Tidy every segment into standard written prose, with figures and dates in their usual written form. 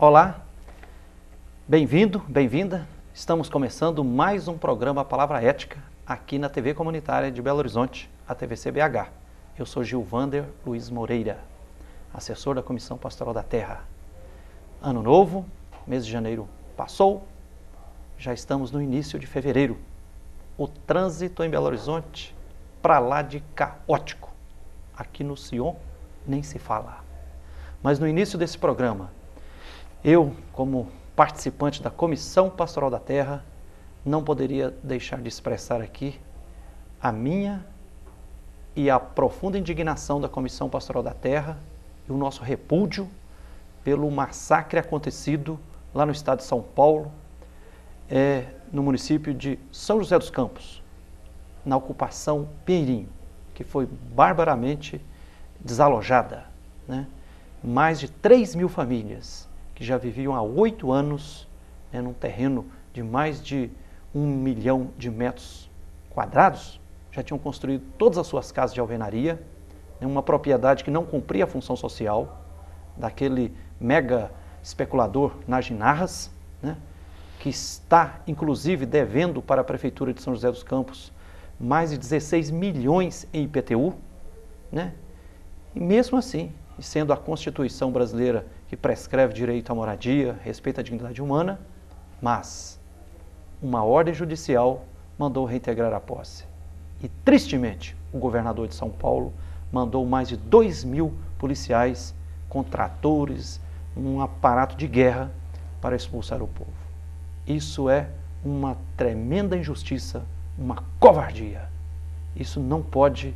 Olá, bem-vindo, bem-vinda. Estamos começando mais um programa Palavra Ética aqui na TV Comunitária de Belo Horizonte, a TVC-BH. Eu sou Gilvander Luiz Moreira, assessor da Comissão Pastoral da Terra. Ano novo, mês de janeiro passou, já estamos no início de fevereiro. O trânsito em Belo Horizonte, para lá de caótico. Aqui no Sion, nem se fala. Mas no início desse programa, eu, como participante da Comissão Pastoral da Terra, não poderia deixar de expressar aqui a minha e a profunda indignação da Comissão Pastoral da Terra e o nosso repúdio pelo massacre acontecido lá no estado de São Paulo, no município de São José dos Campos, na ocupação Pinheirinho, que foi barbaramente desalojada, né? Mais de 3.000 famílias que já viviam há 8 anos, num terreno de mais de 1 milhão de metros quadrados, já tinham construído todas as suas casas de alvenaria, uma propriedade que não cumpria a função social daquele mega especulador Narginarras, né, que está, inclusive, devendo para a Prefeitura de São José dos Campos mais de 16 milhões em IPTU, né? E mesmo assim, e sendo a Constituição brasileira que prescreve direito à moradia, respeito à dignidade humana, mas uma ordem judicial mandou reintegrar a posse. E, tristemente, o governador de São Paulo mandou mais de 2.000 policiais, com tratores, um aparato de guerra para expulsar o povo. Isso é uma tremenda injustiça, uma covardia. Isso não pode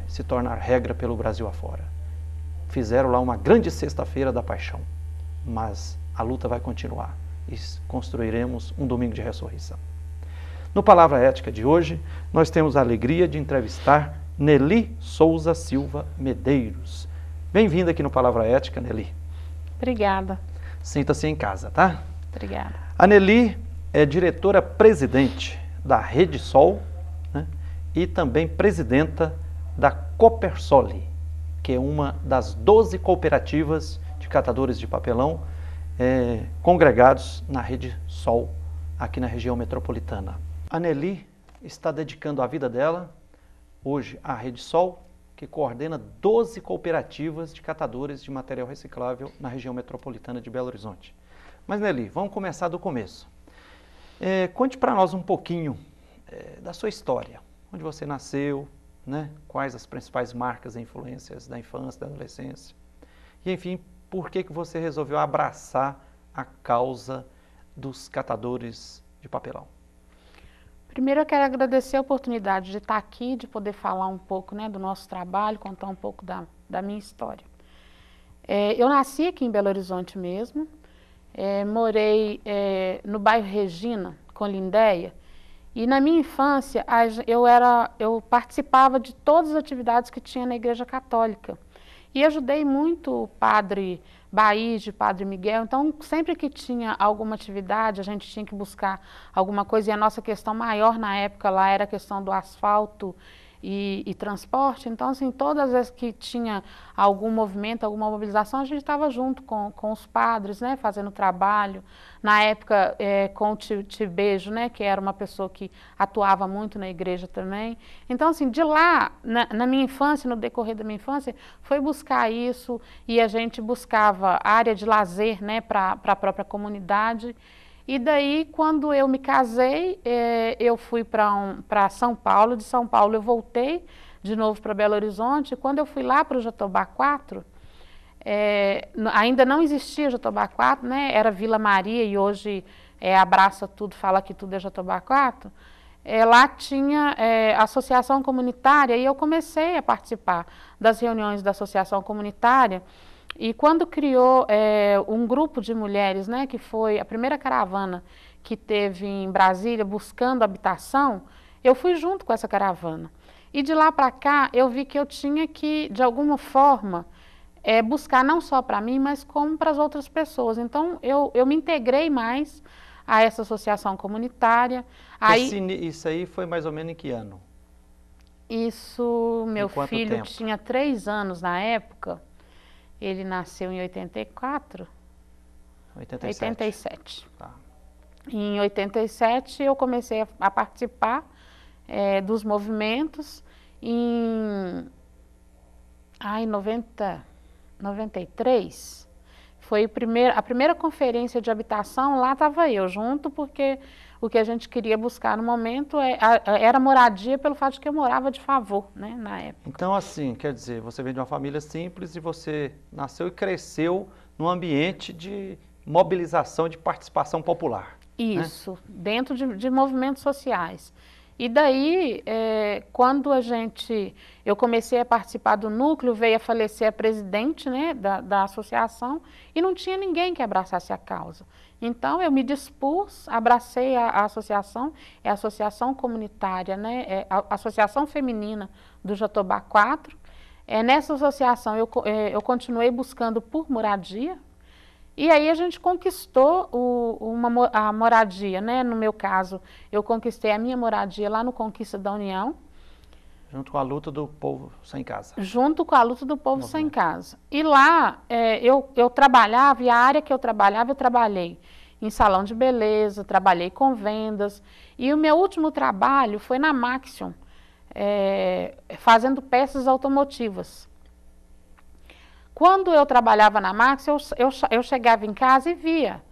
se tornar regra pelo Brasil afora. Fizeram lá uma grande sexta-feira da paixão, mas a luta vai continuar e construiremos um domingo de ressurreição. No Palavra Ética de hoje, nós temos a alegria de entrevistar Nelly Souza Silva Medeiros. Bem-vinda aqui no Palavra Ética, Nelly. Obrigada. Sinta-se em casa, tá? Obrigada. A Nelly é diretora-presidente da Rede Sol, né, e também presidenta da Copersole, que é uma das 12 cooperativas de catadores de papelão congregados na Rede Sol, aqui na região metropolitana. A Nelly está dedicando a vida dela, hoje, à Rede Sol, que coordena 12 cooperativas de catadores de material reciclável na região metropolitana de Belo Horizonte. Mas, Nelly, vamos começar do começo. Conte para nós um pouquinho da sua história, onde você nasceu, né? Quais as principais marcas e influências da infância, da adolescência. E, enfim, por que você resolveu abraçar a causa dos catadores de papelão? Primeiro eu quero agradecer a oportunidade de estar aqui, de poder falar um pouco, né, do nosso trabalho, contar um pouco da minha história. Eu nasci aqui em Belo Horizonte mesmo, morei no bairro Regina, com Lindéia, e na minha infância eu participava de todas as atividades que tinha na Igreja Católica. E ajudei muito o padre Baíde, padre Miguel, então sempre que tinha alguma atividade, a gente tinha que buscar alguma coisa, e a nossa questão maior na época lá era a questão do asfalto e transporte. Então, assim, todas as vezes que tinha algum movimento, alguma mobilização, a gente estava junto com os padres, né, fazendo trabalho. Na época, com o tio Beijo, né, que era uma pessoa que atuava muito na igreja também. Então, assim, de lá, na minha infância, no decorrer da minha infância, foi buscar isso, e a gente buscava área de lazer, né, para a própria comunidade. E daí, quando eu me casei, eu fui para São Paulo. De São Paulo eu voltei de novo para Belo Horizonte. Quando eu fui lá para o Jatobá 4, ainda não existia Jatobá 4, né? Era Vila Maria, e hoje abraça tudo, fala que tudo é Jatobá 4. Lá tinha associação comunitária, e eu comecei a participar das reuniões da associação comunitária. E quando criou um grupo de mulheres, né, que foi a primeira caravana que teve em Brasília buscando habitação, eu fui junto com essa caravana. E de lá para cá eu vi que eu tinha que, de alguma forma, buscar não só para mim, mas como para as outras pessoas. Então eu me integrei mais a essa associação comunitária. Isso aí foi mais ou menos em que ano? Isso, meu filho tempo? Tinha 3 anos na época. Ele nasceu em 84, 87. 87. Tá. Em 87 eu comecei a participar dos movimentos. Em 93 foi a primeira conferência de habitação, lá estava eu junto, porque o que a gente queria buscar no momento era moradia pelo fato de que eu morava de favor, né, na época. Então, assim, quer dizer, você vem de uma família simples e você nasceu e cresceu num ambiente de mobilização, de participação popular. Isso, né? Dentro de movimentos sociais. E daí, quando eu comecei a participar do núcleo, veio a falecer a presidente, né, da associação, e não tinha ninguém que abraçasse a causa. Então, eu me dispus, abracei a associação, é a Associação Comunitária, né, é a Associação Feminina do Jatobá 4. Nessa associação, eu continuei buscando por moradia, e aí a gente conquistou a moradia, né? No meu caso, eu conquistei a minha moradia lá no Conquista da União. Junto com a luta do povo sem casa. Junto com a luta do povo sem casa. E lá eu trabalhava, e a área que eu trabalhei em salão de beleza, trabalhei com vendas. E o meu último trabalho foi na Maxion, fazendo peças automotivas. Quando eu trabalhava na Max, eu chegava em casa e via.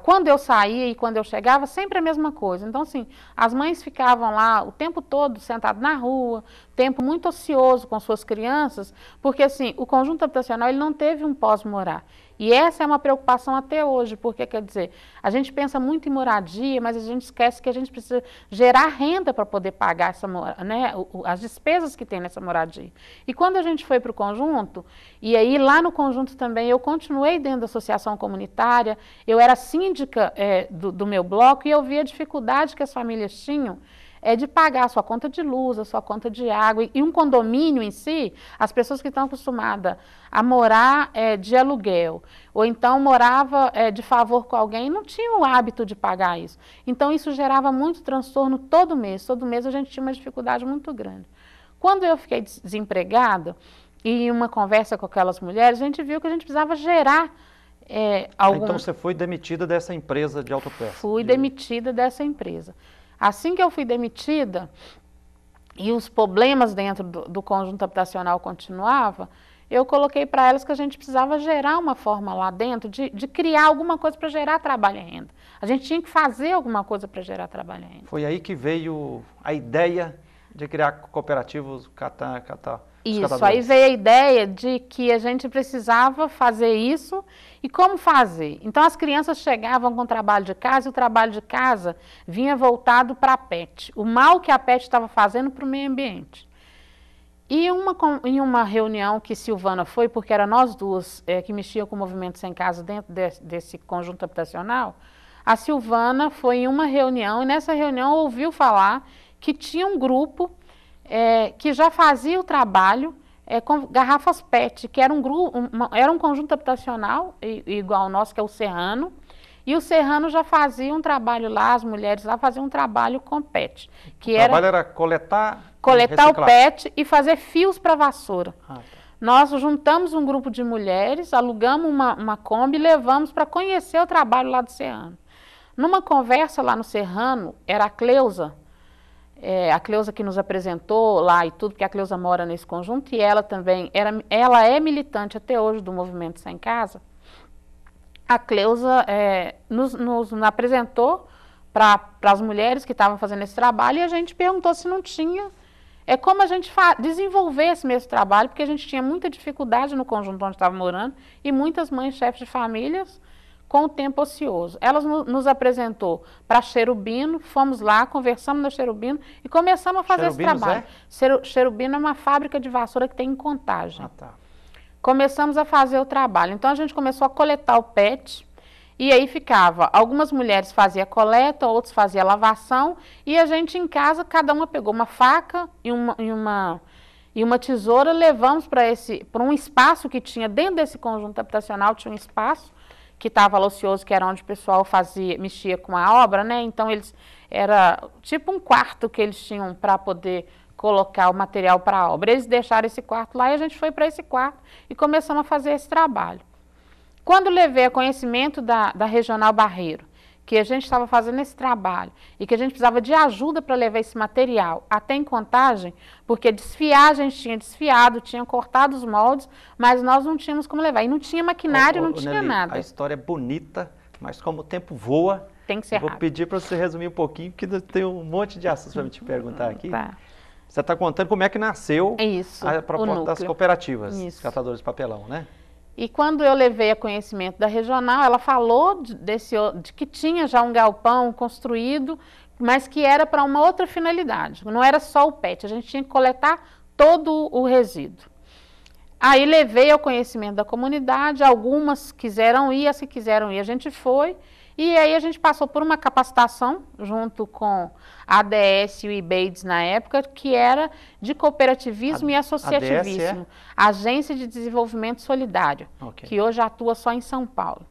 Quando eu saía e quando eu chegava, sempre a mesma coisa. Então, assim, as mães ficavam lá o tempo todo sentadas na rua, tempo muito ocioso com suas crianças, porque, assim, o conjunto habitacional ele não teve um pós-morar. E essa é uma preocupação até hoje, porque, quer dizer, a gente pensa muito em moradia, mas a gente esquece que a gente precisa gerar renda para poder pagar né, as despesas que tem nessa moradia. E quando a gente foi para o conjunto, e aí lá no conjunto também eu continuei dentro da associação comunitária, eu era síndica do meu bloco e eu via a dificuldade que as famílias tinham de pagar a sua conta de luz, a sua conta de água. E um condomínio em si, as pessoas que estão acostumadas a morar de aluguel, ou então morava de favor com alguém, não tinham o hábito de pagar isso. Então isso gerava muito transtorno todo mês a gente tinha uma dificuldade muito grande. Quando eu fiquei desempregada, e em uma conversa com aquelas mulheres, a gente viu que a gente precisava gerar Então você foi demitida dessa empresa de autopeça? Fui demitida dessa empresa. Assim que eu fui demitida, e os problemas dentro do conjunto habitacional continuavam, eu coloquei para elas que a gente precisava gerar uma forma lá dentro de criar alguma coisa para gerar trabalho e renda. A gente tinha que fazer alguma coisa para gerar trabalho e renda. Foi aí que veio a ideia de criar cooperativos Isso, aí veio a ideia de que a gente precisava fazer isso e como fazer. Então as crianças chegavam com o trabalho de casa e o trabalho de casa vinha voltado para a PET, o mal que a PET estava fazendo para o meio ambiente. E em uma reunião que Silvana foi, porque era nós duas que mexiam com o Movimento Sem Casa dentro desse conjunto habitacional, a Silvana foi em uma reunião e nessa reunião ouviu falar que tinha um grupo que já fazia o trabalho com garrafas PET, que era era um conjunto habitacional igual ao nosso, que é o Serrano, e o Serrano já fazia um trabalho lá, as mulheres lá faziam um trabalho com PET. O trabalho era coletar o PET e fazer fios para vassoura. Tá. Nós juntamos um grupo de mulheres, alugamos uma Kombi e levamos para conhecer o trabalho lá do Serrano. Numa conversa lá no Serrano, era a Cleusa que nos apresentou lá e tudo, porque a Cleusa mora nesse conjunto, e ela também, ela é militante até hoje do Movimento Sem Casa. A Cleusa nos apresentou para as mulheres que estavam fazendo esse trabalho, e a gente perguntou se não tinha como a gente desenvolver esse mesmo trabalho, porque a gente tinha muita dificuldade no conjunto onde estava morando, e muitas mães chefes de famílias com o tempo ocioso. Ela nos apresentou para Cherubino, fomos lá, conversamos na Cherubino e começamos a fazer esse trabalho. Cherubino é uma fábrica de vassoura que tem em Contagem. Tá. Começamos a fazer o trabalho. Então a gente começou a coletar o PET e aí ficava, algumas mulheres faziam coleta, outros faziam lavação e a gente em casa, cada uma pegou uma faca e uma tesoura, levamos para um espaço que tinha dentro desse conjunto habitacional, tinha um espaço que estava ocioso, que era onde o pessoal mexia com a obra, né? Então era tipo um quarto que eles tinham para poder colocar o material para a obra. Eles deixaram esse quarto lá e a gente foi para esse quarto e começamos a fazer esse trabalho. Quando levei a conhecimento da Regional Barreiro, que a gente estava fazendo esse trabalho e que a gente precisava de ajuda para levar esse material até em Contagem, porque desfiar a gente tinha desfiado, tinha cortado os moldes, mas nós não tínhamos como levar. E não tinha maquinário, não tinha Nelly, nada. A história é bonita, mas como o tempo voa, tem que ser rápido. Vou pedir para você resumir um pouquinho, porque tem um monte de assuntos para me te perguntar aqui. Tá. Você está contando como é que nasceu a proposta das cooperativas, catadores de papelão, né? E quando eu levei a conhecimento da regional, ela falou de que tinha já um galpão construído, mas que era para uma outra finalidade. Não era só o PET, a gente tinha que coletar todo o resíduo. Aí levei ao conhecimento da comunidade, algumas quiseram ir, as que quiseram ir a gente foi. E aí a gente passou por uma capacitação junto com a ADS e o IBEIDS na época, que era de cooperativismo e associativismo. Agência de Desenvolvimento Solidário, que hoje atua só em São Paulo.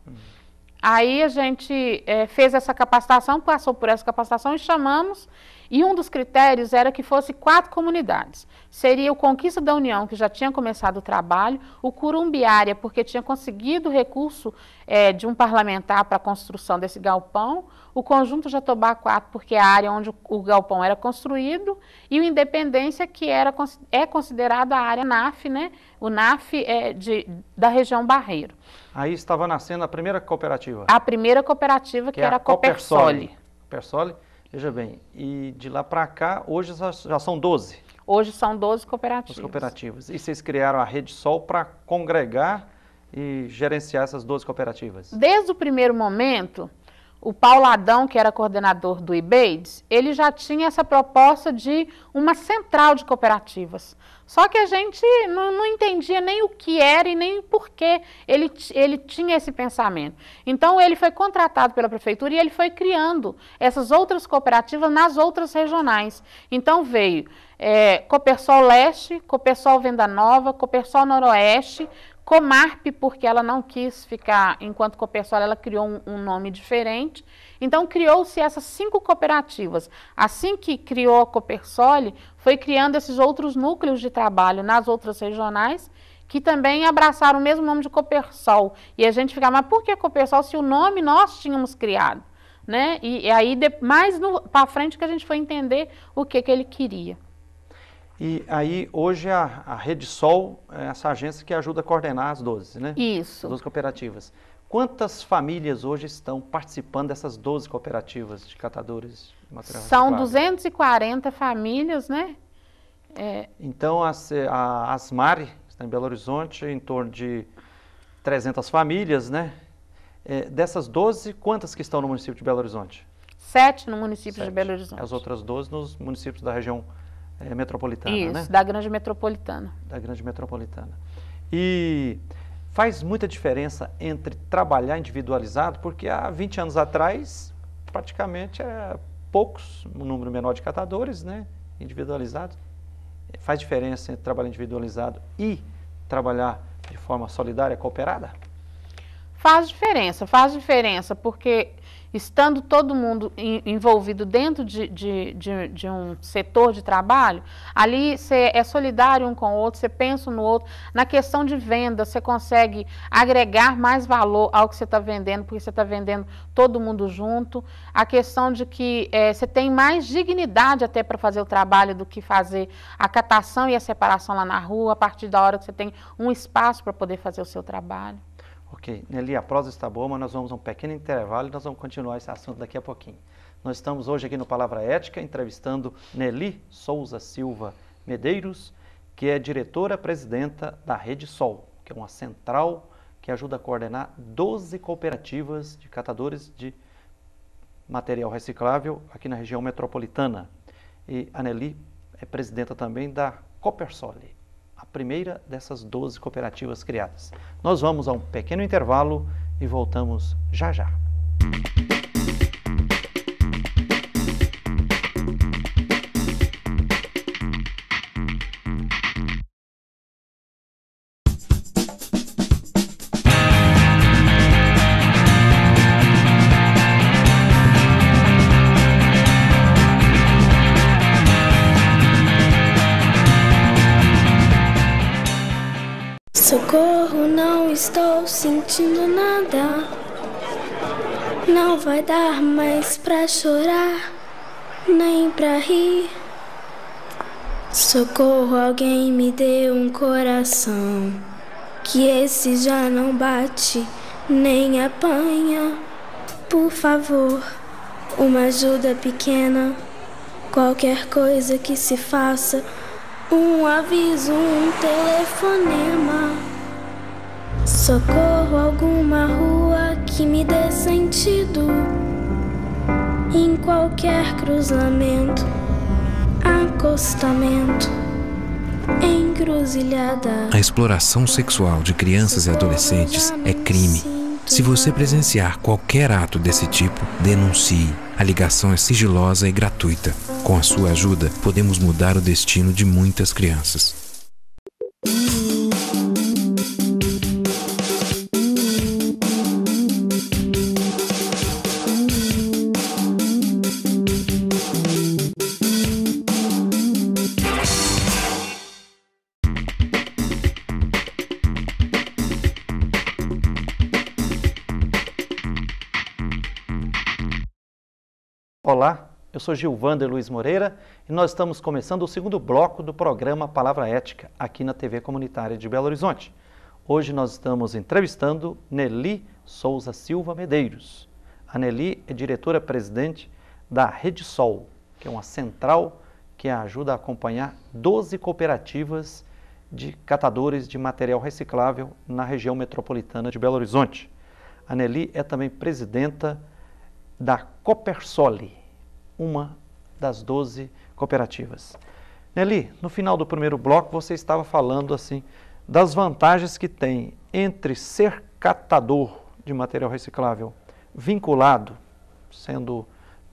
Aí a gente fez essa capacitação, passou por essa capacitação e chamamos, e um dos critérios era que fosse 4 comunidades. Seria o Conquista da União, que já tinha começado o trabalho, o Curumbiária, porque tinha conseguido o recurso de um parlamentar para a construção desse galpão, o Conjunto Jatobá 4, porque é a área onde o galpão era construído, e o Independência, que é considerada a área NAF, né? O NAF da região Barreiro. Aí estava nascendo a primeira cooperativa. A primeira cooperativa, que era a Copersole. Copersole, veja bem, e de lá para cá, hoje já são 12. Hoje são 12 cooperativas. E vocês criaram a Rede Sol para congregar e gerenciar essas 12 cooperativas? Desde o primeiro momento, o Paulo Adão, que era coordenador do IBEIDS, ele já tinha essa proposta de uma central de cooperativas. Só que a gente não entendia nem o que era e nem por que ele tinha esse pensamento. Então, ele foi contratado pela prefeitura e ele foi criando essas outras cooperativas nas outras regionais. Então, veio Copersol Leste, Copersol Venda Nova, Copersol Noroeste, Comarp, porque ela não quis ficar, enquanto Copersol, ela criou um nome diferente. Então, criou-se essas 5 cooperativas. Assim que criou a Copersol, foi criando esses outros núcleos de trabalho nas outras regionais, que também abraçaram o mesmo nome de Copersol. E a gente ficava, mas por que Copersol, se o nome nós tínhamos criado? Né? E aí, mais para frente, que a gente foi entender o que ele queria. E aí, hoje, a Rede Sol é essa agência que ajuda a coordenar as 12, né? Isso. As 12 cooperativas. Quantas famílias hoje estão participando dessas 12 cooperativas de catadores de material reciclável? São 240 famílias, né? Então, a Asmari, que está em Belo Horizonte, em torno de 300 famílias, né? Dessas 12, quantas que estão no município de Belo Horizonte? 7 no município de Belo Horizonte. As outras 12 nos municípios da região metropolitana, isso, né? Da Grande Metropolitana. Da Grande Metropolitana. E faz muita diferença entre trabalhar individualizado, porque há 20 anos atrás, praticamente um número menor de catadores, né? Individualizados. Faz diferença entre trabalhar individualizado e trabalhar de forma solidária, cooperada? Faz diferença, porque estando todo mundo envolvido dentro de um setor de trabalho, ali você é solidário um com o outro, você pensa no outro. Na questão de venda, você consegue agregar mais valor ao que você está vendendo, porque você está vendendo todo mundo junto. A questão de que você tem mais dignidade até para fazer o trabalho do que fazer a catação e a separação lá na rua, a partir da hora que você tem um espaço para poder fazer o seu trabalho. Ok, Nelly, a prosa está boa, mas nós vamos a um pequeno intervalo e nós vamos continuar esse assunto daqui a pouquinho. Nós estamos hoje aqui no Palavra Ética, entrevistando Nelly Souza Silva Medeiros, que é diretora-presidenta da Rede Sol, que é uma central que ajuda a coordenar 12 cooperativas de catadores de material reciclável aqui na região metropolitana. E a Nelly é presidenta também da Copersol, a primeira dessas 12 cooperativas criadas. Nós vamos a um pequeno intervalo e voltamos já já. Socorro, Eu não estou sentindo nada. Não vai dar mais pra chorar, nem pra rir. Socorro, alguém me dê um coração, que esse já não bate, nem apanha. Por favor, uma ajuda pequena, qualquer coisa que se faça, um aviso, um telefonema. Socorro, alguma rua que me dê sentido, em qualquer cruzamento, acostamento, encruzilhada. A exploração sexual de crianças e adolescentes é crime. Se você presenciar qualquer ato desse tipo, denuncie. A ligação é sigilosa e gratuita. Com a sua ajuda, podemos mudar o destino de muitas crianças. Olá, eu sou Gilvander Luiz Moreira e nós estamos começando o segundo bloco do programa Palavra Ética aqui na TV Comunitária de Belo Horizonte. Hoje nós estamos entrevistando Nelly Souza Silva Medeiros. A Nelly é diretora-presidente da Rede Sol, que é uma central que ajuda a acompanhar 12 cooperativas de catadores de material reciclável na região metropolitana de Belo Horizonte. A Nelly é também presidenta da Copersole, uma das 12 cooperativas. Nelly, no final do primeiro bloco você estava falando assim das vantagens que tem entre ser catador de material reciclável vinculado, sendo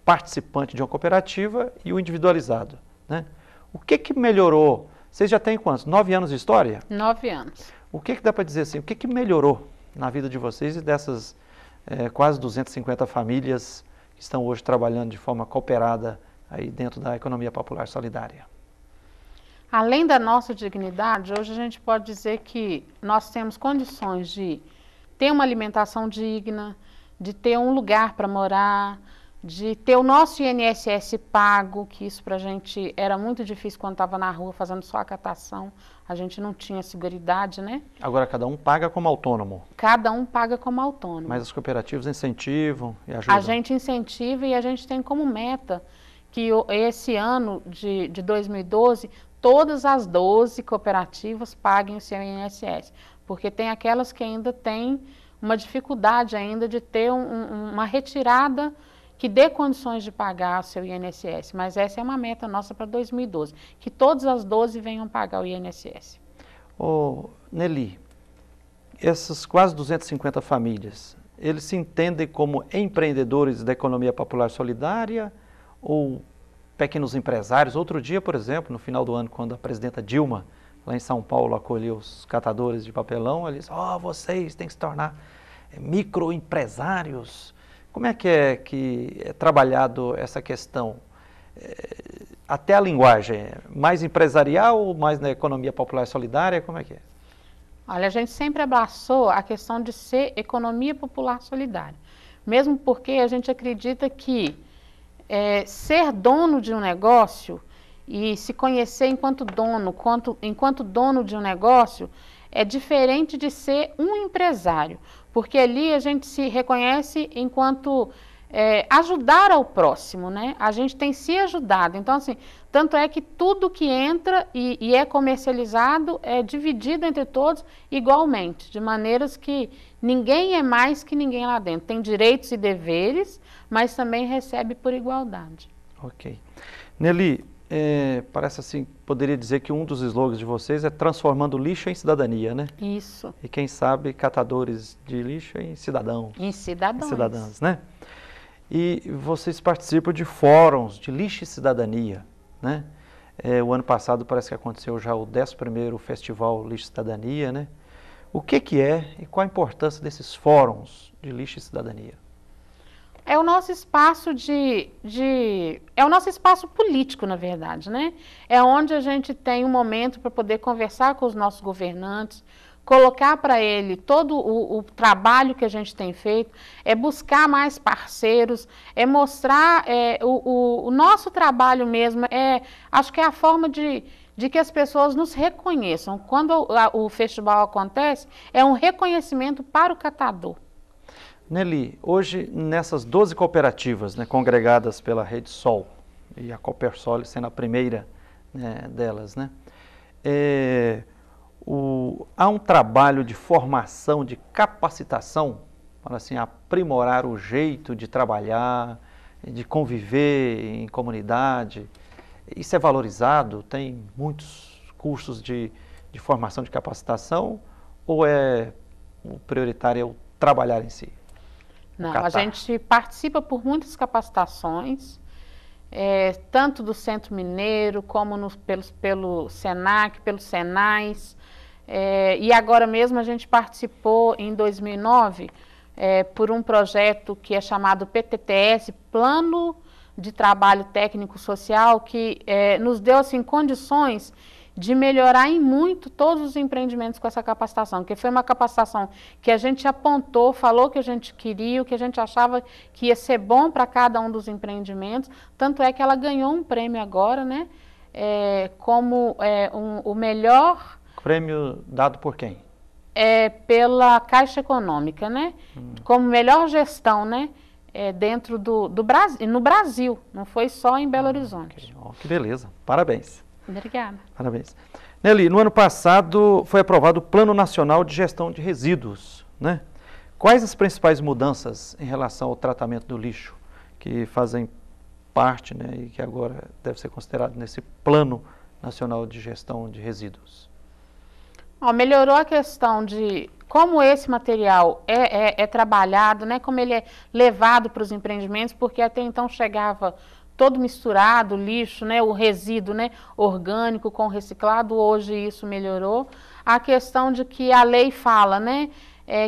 participante de uma cooperativa, e o individualizado, né? O que melhorou? Vocês já têm quantos? 9 anos de história? 9 anos. O que dá para dizer assim? O que melhorou na vida de vocês e dessas quase 250 famílias que estão hoje trabalhando de forma cooperada aí dentro da economia popular solidária? Além da nossa dignidade, hoje a gente pode dizer que nós temos condições de ter uma alimentação digna, de ter um lugar para morar, de ter o nosso INSS pago, que isso para a gente era muito difícil quando estava na rua fazendo só a catação. A gente não tinha seguridade, né? Agora cada um paga como autônomo. Cada um paga como autônomo. Mas as cooperativas incentivam e ajudam? A gente incentiva e a gente tem como meta que esse ano de 2012, todas as 12 cooperativas paguem o seu INSS. Porque tem aquelas que ainda têm uma dificuldade ainda de ter uma retirada que dê condições de pagar o seu INSS, mas essa é uma meta nossa para 2012, que todas as 12 venham pagar o INSS. Nelly, essas quase 250 famílias, eles se entendem como empreendedores da economia popular solidária ou pequenos empresários? Outro dia, por exemplo, no final do ano, quando a presidenta Dilma, lá em São Paulo, acolheu os catadores de papelão, ela disse, vocês têm que se tornar microempresários. Como é que é trabalhado essa questão? Até a linguagem, mais empresarial ou mais na economia popular solidária? Como é que é? Olha, a gente sempre abraçou a questão de ser economia popular solidária. Mesmo porque a gente acredita que ser dono de um negócio e se conhecer enquanto dono de um negócio é diferente de ser um empresário. Porque ali a gente se reconhece enquanto ajudar ao próximo, né? A gente tem se ajudado. Então, assim, tanto é que tudo que entra e é comercializado é dividido entre todos igualmente, de maneiras que ninguém é mais que ninguém lá dentro. Tem direitos e deveres, mas também recebe por igualdade. Ok. Nelly, parece assim, poderia dizer que um dos slogans de vocês é transformando lixo em cidadania, né? Isso. E quem sabe, catadores de lixo em cidadãos. Em cidadãos. Em cidadãs, né? E vocês participam de fóruns de lixo e cidadania, né? O ano passado parece que aconteceu já o 11º Festival Lixo e Cidadania, né? O que é e qual a importância desses fóruns de lixo e cidadania? É o nosso espaço é o nosso espaço político, na verdade, né? É onde a gente tem um momento para poder conversar com os nossos governantes, colocar para ele todo o trabalho que a gente tem feito, é buscar mais parceiros, é mostrar o nosso trabalho mesmo, acho que é a forma de que as pessoas nos reconheçam. Quando o festival acontece, é um reconhecimento para o catador. Nelly, hoje nessas 12 cooperativas, né, congregadas pela Rede Sol, e a Copersol sendo a primeira, né, delas, né, há um trabalho de formação, de capacitação, para assim, aprimorar o jeito de trabalhar, de conviver em comunidade. Isso é valorizado? Tem muitos cursos de formação, de capacitação, ou o prioritário é o trabalhar em si? Não, a gente participa por muitas capacitações, tanto do Centro Mineiro, como pelo SENAC, pelos SENAIs, e agora mesmo a gente participou em 2009 por um projeto que é chamado PTTS, Plano de Trabalho Técnico Social, que nos deu assim, condições de melhorar em muito todos os empreendimentos com essa capacitação, que foi uma capacitação que a gente apontou, falou que a gente queria, o que a gente achava que ia ser bom para cada um dos empreendimentos, tanto é que ela ganhou um prêmio agora, né, como o melhor... Prêmio dado por quem? Pela Caixa Econômica, né, como melhor gestão, né, dentro do Brasil, no Brasil, não foi só em Belo Horizonte. Okay. Oh, que beleza, parabéns. Obrigada. Parabéns. Nelly, no ano passado foi aprovado o Plano Nacional de Gestão de Resíduos, né? Quais as principais mudanças em relação ao tratamento do lixo que fazem parte, né, e que agora deve ser considerado nesse Plano Nacional de Gestão de Resíduos? Melhorou a questão de como esse material é trabalhado, né, como ele é levado para os empreendimentos, porque até então chegava todo misturado, lixo, né, o resíduo, né, orgânico com reciclado. Hoje isso melhorou. A questão de que a lei fala, né,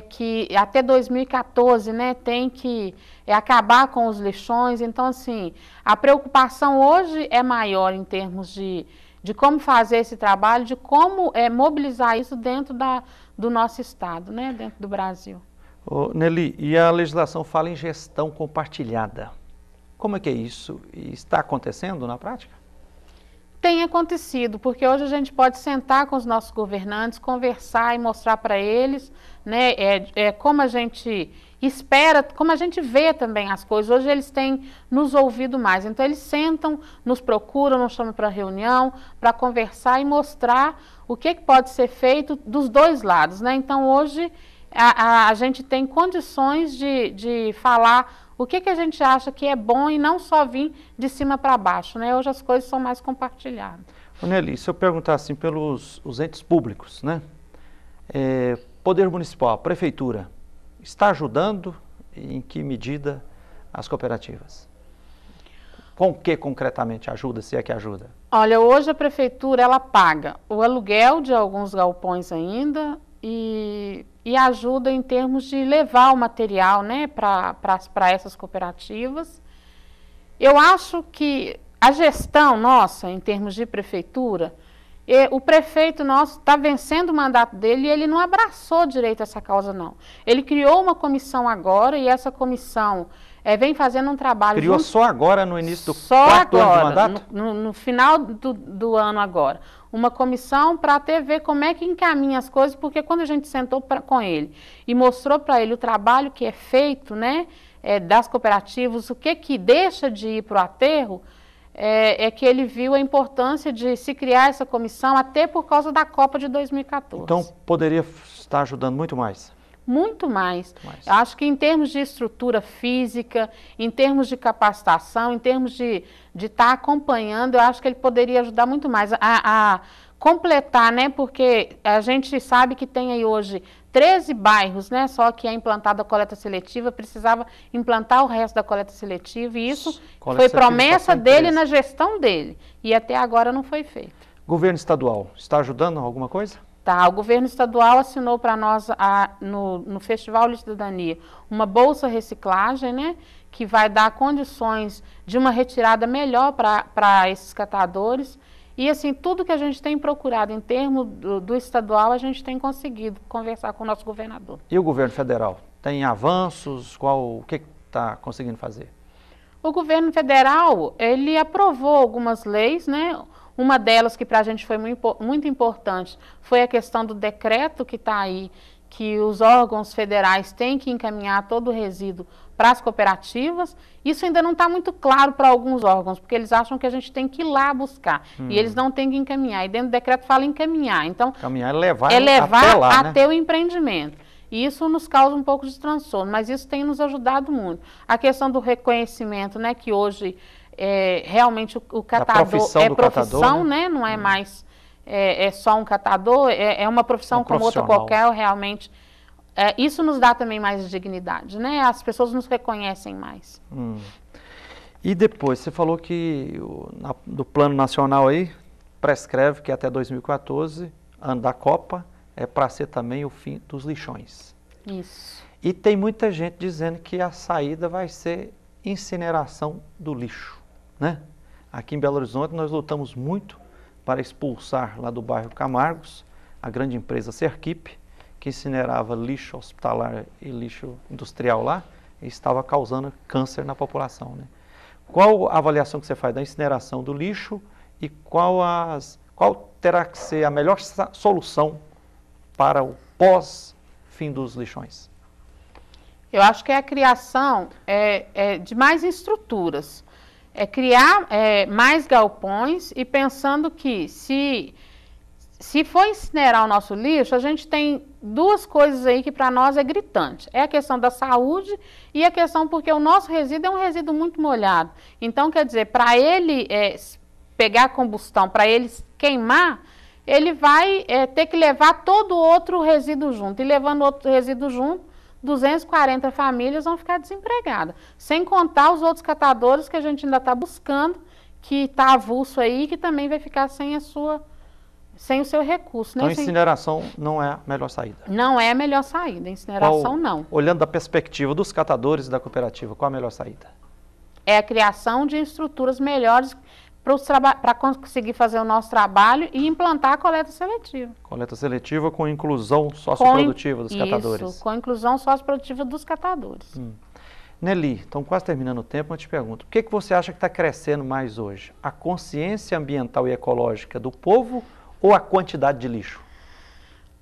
que até 2014, né, tem que acabar com os lixões. Então, assim, a preocupação hoje é maior em termos de como fazer esse trabalho, de como mobilizar isso dentro do nosso estado, né, dentro do Brasil. Nelly, e a legislação fala em gestão compartilhada. Como é que é isso? E está acontecendo na prática? Tem acontecido, porque hoje a gente pode sentar com os nossos governantes, conversar e mostrar para eles, né, como a gente espera, como a gente vê também as coisas. Hoje eles têm nos ouvido mais, então eles sentam, nos procuram, nos chamam para reunião, para conversar e mostrar o que pode ser feito dos dois lados, né? Então hoje a gente tem condições de falar o que a gente acha que é bom e não só vir de cima para baixo, né? Hoje as coisas são mais compartilhadas. Nelly, se eu perguntar assim pelos entes públicos, né? Poder municipal, a prefeitura, está ajudando e em que medida as cooperativas? Com que concretamente ajuda, se é que ajuda? Olha, hoje a prefeitura ela paga o aluguel de alguns galpões ainda e ajuda em termos de levar o material, né, para essas cooperativas. Eu acho que a gestão nossa, em termos de prefeitura, o prefeito nosso está vencendo o mandato dele e ele não abraçou direito essa causa, não. Ele criou uma comissão agora e essa comissão vem fazendo um trabalho... Criou só agora, no início do quarto ano de mandato? No final do ano agora. Uma comissão para até ver como é que encaminha as coisas, porque quando a gente sentou com ele e mostrou para ele o trabalho que é feito, né, das cooperativas, o que deixa de ir para o aterro, que ele viu a importância de se criar essa comissão até por causa da Copa de 2014. Então, poderia estar ajudando muito mais? Muito mais. Eu acho que em termos de estrutura física, em termos de capacitação, em termos de estar acompanhando, eu acho que ele poderia ajudar muito mais a completar, né? Porque a gente sabe que tem aí hoje 13 bairros, né? Só que é implantada a coleta seletiva, precisava implantar o resto da coleta seletiva e isso foi promessa dele na gestão dele e até agora não foi feito. Governo estadual, está ajudando alguma coisa? Tá, o governo estadual assinou para nós, no Festival de Cidadania, uma bolsa reciclagem, né, que vai dar condições de uma retirada melhor para esses catadores. E assim, tudo que a gente tem procurado em termos do estadual, a gente tem conseguido conversar com o nosso governador. E o governo federal? Tem avanços? O que está conseguindo fazer? O governo federal, ele aprovou algumas leis, né? Uma delas que para a gente foi muito importante foi a questão do decreto que está aí, que os órgãos federais têm que encaminhar todo o resíduo para as cooperativas. Isso ainda não está muito claro para alguns órgãos, porque eles acham que a gente tem que ir lá buscar, e eles não têm que encaminhar. E dentro do decreto fala encaminhar. Então, encaminhar é levar até lá, até né? o empreendimento. E isso nos causa um pouco de transtorno, mas isso tem nos ajudado muito. A questão do reconhecimento, né, que hoje realmente o catador é profissão, né? Não é mais só um catador, é uma profissão como outra qualquer, realmente. Isso nos dá também mais dignidade, né? As pessoas nos reconhecem mais. E depois, você falou que do plano nacional aí, prescreve que até 2014, ano da Copa, é para ser também o fim dos lixões. Isso. E tem muita gente dizendo que a saída vai ser incineração do lixo, né? Aqui em Belo Horizonte nós lutamos muito para expulsar lá do bairro Camargos a grande empresa Serquip, que incinerava lixo hospitalar e lixo industrial lá, e estava causando câncer na população, né? Qual a avaliação que você faz da incineração do lixo e qual terá que ser a melhor solução para o pós-fim dos lixões? Eu acho que a criação de mais estruturas, criar mais galpões e pensando que se for incinerar o nosso lixo, a gente tem duas coisas aí que para nós é gritante. É a questão da saúde e a questão porque o nosso resíduo é um resíduo muito molhado. Então, quer dizer, para ele pegar combustão, para ele queimar, ele vai ter que levar todo outro resíduo junto. E levando outro resíduo junto, 240 famílias vão ficar desempregadas. Sem contar os outros catadores que a gente ainda está buscando, que está avulso aí, que também vai ficar sem o seu recurso. Então, né? incineração não é a melhor saída? Não é a melhor saída, incineração não. Olhando da perspectiva dos catadores da cooperativa, qual a melhor saída? É a criação de estruturas melhores para conseguir fazer o nosso trabalho e implantar a coleta seletiva. Coleta seletiva com inclusão socioprodutiva dos catadores. Isso, com inclusão socioprodutiva dos catadores. Nelly, estamos quase terminando o tempo, eu te pergunto, o que você acha que está crescendo mais hoje? A consciência ambiental e ecológica do povo ou a quantidade de lixo?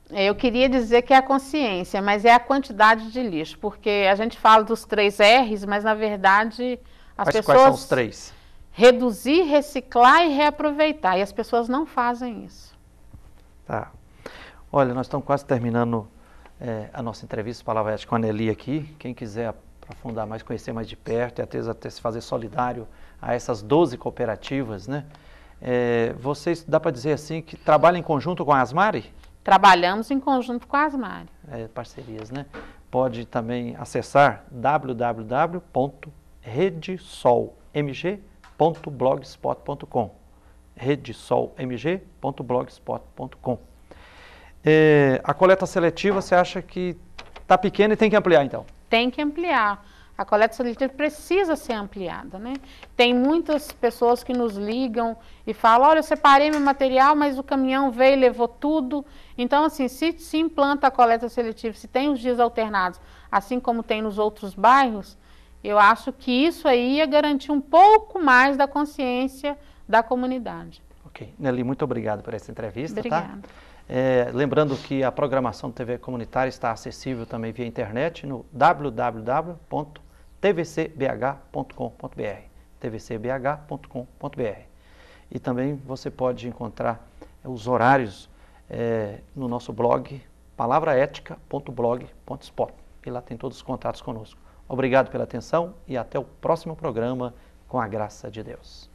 Eu queria dizer que é a consciência, mas é a quantidade de lixo, porque a gente fala dos 3 R's, mas na verdade as pessoas... Quais são os 3? Reduzir, reciclar e reaproveitar, e as pessoas não fazem isso. Tá. Olha, nós estamos quase terminando a nossa entrevista Palavra Ética com a Nelly aqui. Quem quiser aprofundar mais, conhecer mais de perto e até se fazer solidário a essas 12 cooperativas, né? Vocês, dá para dizer assim, que trabalham em conjunto com a Asmari? Trabalhamos em conjunto com a Asmari. Parcerias, né? Pode também acessar www.redesolmg.blogspot.com redesolmg.blogspot.com. A coleta seletiva, você acha que está pequena e tem que ampliar, então? Tem que ampliar. A coleta seletiva precisa ser ampliada, né? Tem muitas pessoas que nos ligam e falam, olha, eu separei meu material, mas o caminhão veio e levou tudo. Então, assim, se implanta a coleta seletiva, se tem os dias alternados, assim como tem nos outros bairros, eu acho que isso aí ia garantir um pouco mais da consciência da comunidade. Ok. Nelly, muito obrigado por essa entrevista. Obrigada. Tá? Lembrando que a programação do TV Comunitária está acessível também via internet no www.tvcbh.com.br tvcbh.com.br. E também você pode encontrar os horários no nosso blog palavraetica.blog.spot. E lá tem todos os contatos conosco. Obrigado pela atenção e até o próximo programa, com a graça de Deus.